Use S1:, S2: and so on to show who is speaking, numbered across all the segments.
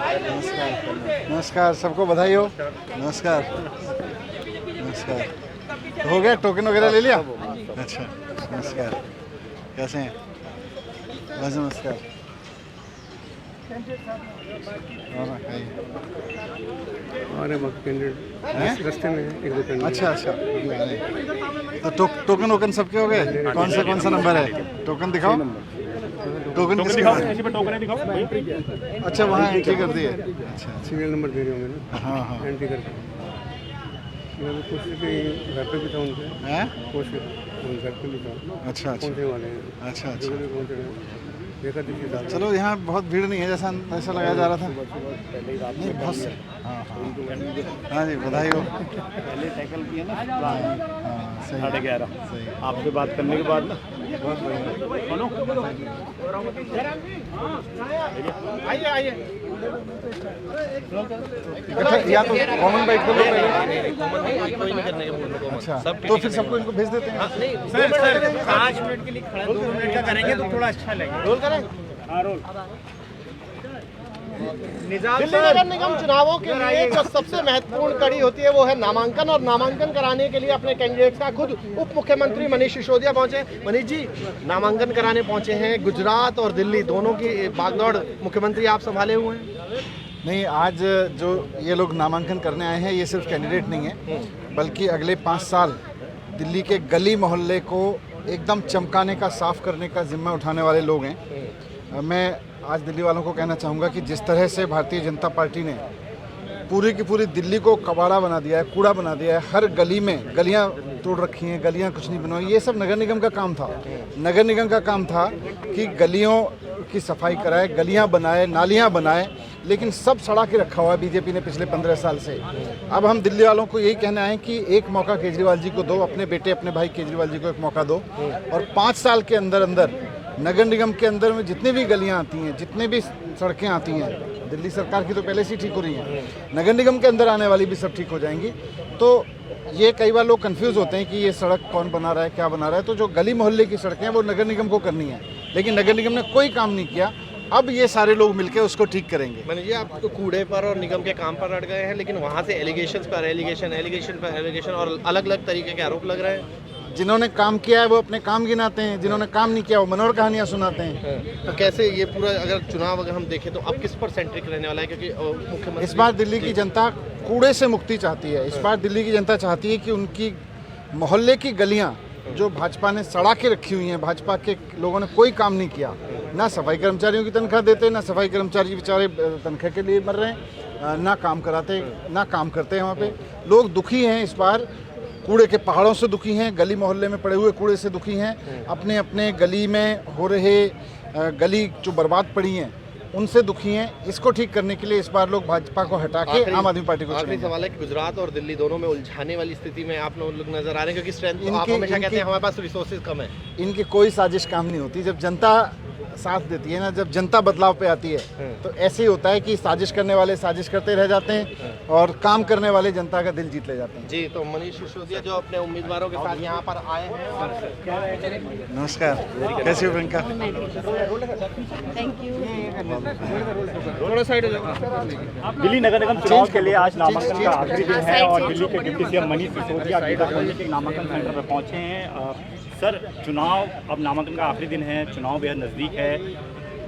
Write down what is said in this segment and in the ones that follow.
S1: नमस्कार नमस्कार, सबको बधाई हो। नमस्कार नमस्कार। तो हो गया, टोकन वगैरह ले लिया? अच्छा, नमस्कार, कैसे हैं? बस नमस्कार।
S2: और कैंडिडेट रास्ते में एक दो कैंडिडेट।
S1: अच्छा अच्छा, तो टोकन वोकन सबके हो गए? कौन सा नंबर है? टोकन दिखाओ। टोकन किसके पास है? अच्छा, वहाँ एंट्री कर दी है। अच्छा,
S2: सीरियल नंबर दे रहे होंगे ना?
S1: हाँ हाँ।
S2: एंट्री करके मैं भी कोशिश की, घर पे भी था उनके।
S1: हैं?
S2: कोशिश घर पे भी था।
S1: अच्छा अच्छा
S2: पहुँचने वाले हैं।
S1: अच्छा अच्छा।
S2: पहुँच रहे हैं। देखा देखिए
S1: चलो, यहाँ बहुत भीड़ नहीं है जैसा लगाया जा रहा था।
S2: पहले ही रात
S1: नहीं, बहुत से। हाँ हाँ हाँ जी, बधाई हो।
S3: पहले टैकल किया ना
S1: हाँ, सही
S3: 11:30
S1: सही,
S3: आपसे बात करने के बाद ना
S1: बहुत बढ़िया।
S3: आइए
S1: इकट्ठा या तो कॉमन बाइक को लो पहले।
S3: कोई नहीं करने का।
S1: अच्छा, तो फिर सबको इनको भेज देते हैं।
S3: सर 5 मिनट के लिए खड़ा, 2 मिनट का करेंगे तो थोड़ा अच्छा लगेगा। रोल करें? हाँ, रोल।
S4: दिल्ली नगर निगम चुनावों के लिए जो सबसे महत्वपूर्ण कड़ी होती है वो है नामांकन, और नामांकन कराने के लिए अपने कैंडिडेट्स का खुद उप मुख्यमंत्री मनीष सिसोदिया पहुंचे। मनीष जी, नामांकन कराने पहुंचे हैं। गुजरात और दिल्ली दोनों की भागदौड़ मुख्यमंत्री आप संभाले हुए हैं।
S1: नहीं, आज जो ये लोग नामांकन करने आए हैं, ये सिर्फ कैंडिडेट नहीं है, बल्कि अगले 5 साल दिल्ली के गली मोहल्ले को एकदम चमकाने का, साफ करने का जिम्मा उठाने वाले लोग हैं। मैं आज दिल्ली वालों को कहना चाहूँगा कि जिस तरह से भारतीय जनता पार्टी ने पूरी की पूरी दिल्ली को कबाड़ा बना दिया है, कूड़ा बना दिया है, हर गली में गलियां तोड़ रखी हैं, गलियां कुछ नहीं बनवाई, ये सब नगर निगम का काम था। नगर निगम का काम था कि गलियों की सफाई कराए, गलियां बनाए, नालियां बनाए, लेकिन सब सड़ा के रखा हुआ है बीजेपी ने पिछले 15 साल से। अब हम दिल्ली वालों को यही कहना है कि एक मौका केजरीवाल जी को दो, अपने बेटे अपने भाई केजरीवाल जी को एक मौका दो, और 5 साल के अंदर अंदर नगर निगम के अंदर में जितनी भी गलियां आती हैं, जितने भी सड़कें आती हैं, दिल्ली सरकार की तो पहले से ही ठीक हो रही हैं, नगर निगम के अंदर आने वाली भी सब ठीक हो जाएंगी। तो ये कई बार लोग कंफ्यूज होते हैं कि ये सड़क कौन बना रहा है, क्या बना रहा है। तो जो गली मोहल्ले की सड़कें हैं वो नगर निगम को करनी है, लेकिन नगर निगम ने कोई काम नहीं किया। अब ये सारे लोग मिलकर उसको ठीक करेंगे।
S4: मनीष जी, आप तो कूड़े पर और निगम के काम पर अड़ गए हैं, लेकिन वहाँ से एलिगेशन और अलग अलग तरीके के आरोप लग रहे हैं।
S1: जिन्होंने काम किया है वो अपने काम गिनाते हैं, जिन्होंने काम नहीं किया वो मनोहर कहानियां सुनाते हैं।
S4: तो कैसे ये पूरा अगर चुनाव अगर हम देखें तो अब किस पर सेंट्रिक रहने वाला है? क्योंकि मुख्यमंत्री
S1: इस बार दिल्ली की जनता कूड़े से मुक्ति चाहती है। इस बार दिल्ली की जनता चाहती है कि उनकी मोहल्ले की गलियां जो भाजपा ने सड़ा के रखी हुई हैं, भाजपा के लोगों ने कोई काम नहीं किया, ना सफाई कर्मचारियों की तनख्वाह देते, ना सफाई कर्मचारी बेचारे तनख्वाह के लिए मर रहे हैं, ना काम कराते, ना काम करते हैं। वहाँ पे लोग दुखी हैं, इस बार कूड़े के पहाड़ों से दुखी हैं, गली मोहल्ले में पड़े हुए कूड़े से दुखी हैं, अपने अपने गली में हो रहे गली जो बर्बाद पड़ी हैं उनसे दुखी हैं। इसको ठीक करने के लिए इस बार लोग भाजपा को हटा के आम आदमी पार्टी को
S4: आखिरी सवाल है कि गुजरात और दिल्ली दोनों में उलझाने वाली स्थिति में आप लोग नजर आ रहे हैं, क्योंकि स्ट्रेंथ तो आप हमेशा कहते हैं हमारे पास रिसोर्सेज कम है।
S1: इनकी कोई साजिश काम नहीं होती। जब जनता साथ देती है ना, जब जनता बदलाव पे आती है तो ऐसे ही होता है कि साजिश करने वाले साजिश करते रह जाते हैं और काम करने वाले जनता का दिल जीत ले जाते हैं।
S4: जी, तो मनीष सिसोदिया जो अपने उम्मीदवारों के साथ यहाँ पर आए हैं।
S1: नमस्कार, कैसी हो प्रियंका?
S5: Thank you.
S4: थोड़ा साइड हो जाओ।
S3: दिल्ली नगर निगम चुनाव के लिए आज नामांकन का आखिरी दिन है और दिल्ली के डिप्टी सीएम मनीष सिसोदिया के नामांकन सेंटर पर पहुंचे हैं। सर, चुनाव अब नामांकन का आखिरी दिन है, चुनाव बेहद नज़दीक है,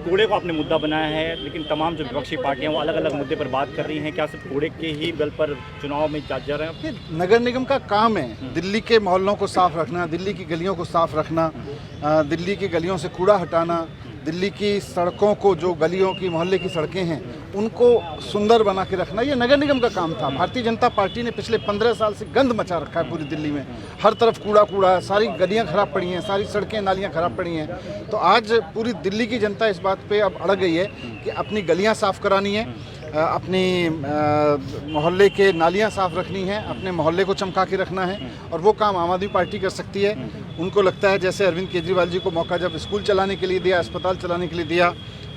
S3: कूड़े को आपने मुद्दा बनाया है, लेकिन तमाम जो विपक्षी पार्टियां वो अलग अलग मुद्दे पर बात कर रही हैं। क्या सिर्फ कूड़े के ही बल पर चुनाव में जा रहे हैं?
S1: नगर निगम का काम है दिल्ली के मोहल्लों को साफ रखना, दिल्ली की गलियों को साफ रखना, दिल्ली की गलियों से कूड़ा हटाना, दिल्ली की सड़कों को, जो गलियों की मोहल्ले की सड़कें हैं उनको सुंदर बना के रखना, ये नगर निगम का काम था। भारतीय जनता पार्टी ने पिछले 15 साल से गंद मचा रखा है पूरी दिल्ली में, हर तरफ कूड़ा कूड़ा, सारी गलियां खराब पड़ी हैं, सारी सड़कें नालियां खराब पड़ी हैं। तो आज पूरी दिल्ली की जनता इस बात पे अब अड़ गई है कि अपनी गलियां साफ़ करानी है, अपनी मोहल्ले के नालियां साफ़ रखनी है, अपने मोहल्ले को चमका के रखना है, और वो काम आम आदमी पार्टी कर सकती है। उनको लगता है जैसे अरविंद केजरीवाल जी को मौका जब स्कूल चलाने के लिए दिया, अस्पताल चलाने के लिए दिया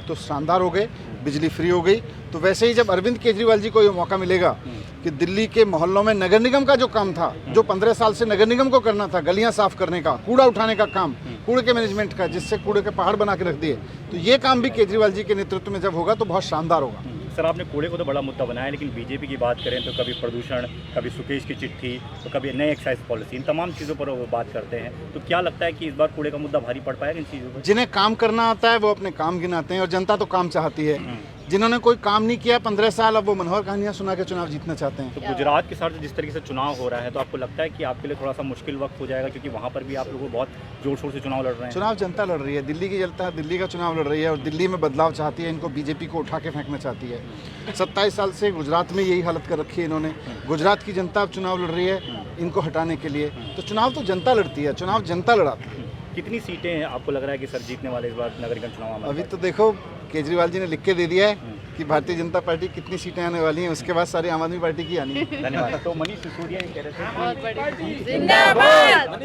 S1: तो शानदार हो गए, बिजली फ्री हो गई, तो वैसे ही जब अरविंद केजरीवाल जी को ये मौका मिलेगा कि दिल्ली के मोहल्लों में नगर निगम का जो काम था, जो 15 साल से नगर निगम को करना था, गलियां साफ करने का, कूड़ा उठाने का काम, कूड़े के मैनेजमेंट का, जिससे कूड़े के पहाड़ बना के रख दिए। तो ये काम भी केजरीवाल जी के नेतृत्व में जब होगा तो बहुत शानदार होगा।
S3: सर आपने कूड़े को तो बड़ा मुद्दा बनाया, लेकिन बीजेपी की बात करें तो कभी प्रदूषण, कभी सुकेश की चिट्ठी, तो कभी नए एक्साइज पॉलिसी, इन तमाम चीज़ों पर वो बात करते हैं। तो क्या लगता है कि इस बार कूड़े का मुद्दा भारी पड़ पाएगा इन चीज़ों पर?
S1: जिन्हें काम करना आता है वो अपने काम गिनाते हैं, और जनता तो काम चाहती है। जिन्होंने कोई काम नहीं किया 15 साल, अब वो मनोहर कहानियां सुना के चुनाव जीतना चाहते हैं।
S3: तो गुजरात के साथ जिस तरीके से चुनाव हो रहा है, तो आपको लगता है कि आपके लिए थोड़ा सा मुश्किल वक्त हो जाएगा, क्योंकि वहाँ पर भी आप लोगों बहुत जोर शोर से चुनाव लड़ रहे हैं?
S1: चुनाव जनता लड़ रही है, दिल्ली की जनता दिल्ली का चुनाव लड़ रही है, और दिल्ली में बदलाव चाहती है। इनको बीजेपी को उठा के फेंकना चाहती है। 27 साल से गुजरात में यही हालत कर रखी है इन्होंने। गुजरात की जनता अब चुनाव लड़ रही है इनको हटाने के लिए। तो चुनाव तो जनता लड़ती है, चुनाव जनता लड़ाती है।
S3: कितनी सीटें आपको लग रहा है कि सर जीतने वाले इस बार नगर निगम चुनाव में?
S1: अभी तो देखो, केजरीवाल जी ने लिख के दे दिया है कि भारतीय जनता पार्टी कितनी सीटें आने वाली हैं, उसके बाद सारी आम आदमी पार्टी की आनी है।
S3: धन्यवाद। तो मनीष सिसोदिया ये कह रहे थे
S5: बहुत बड़ी जिंदाबाद।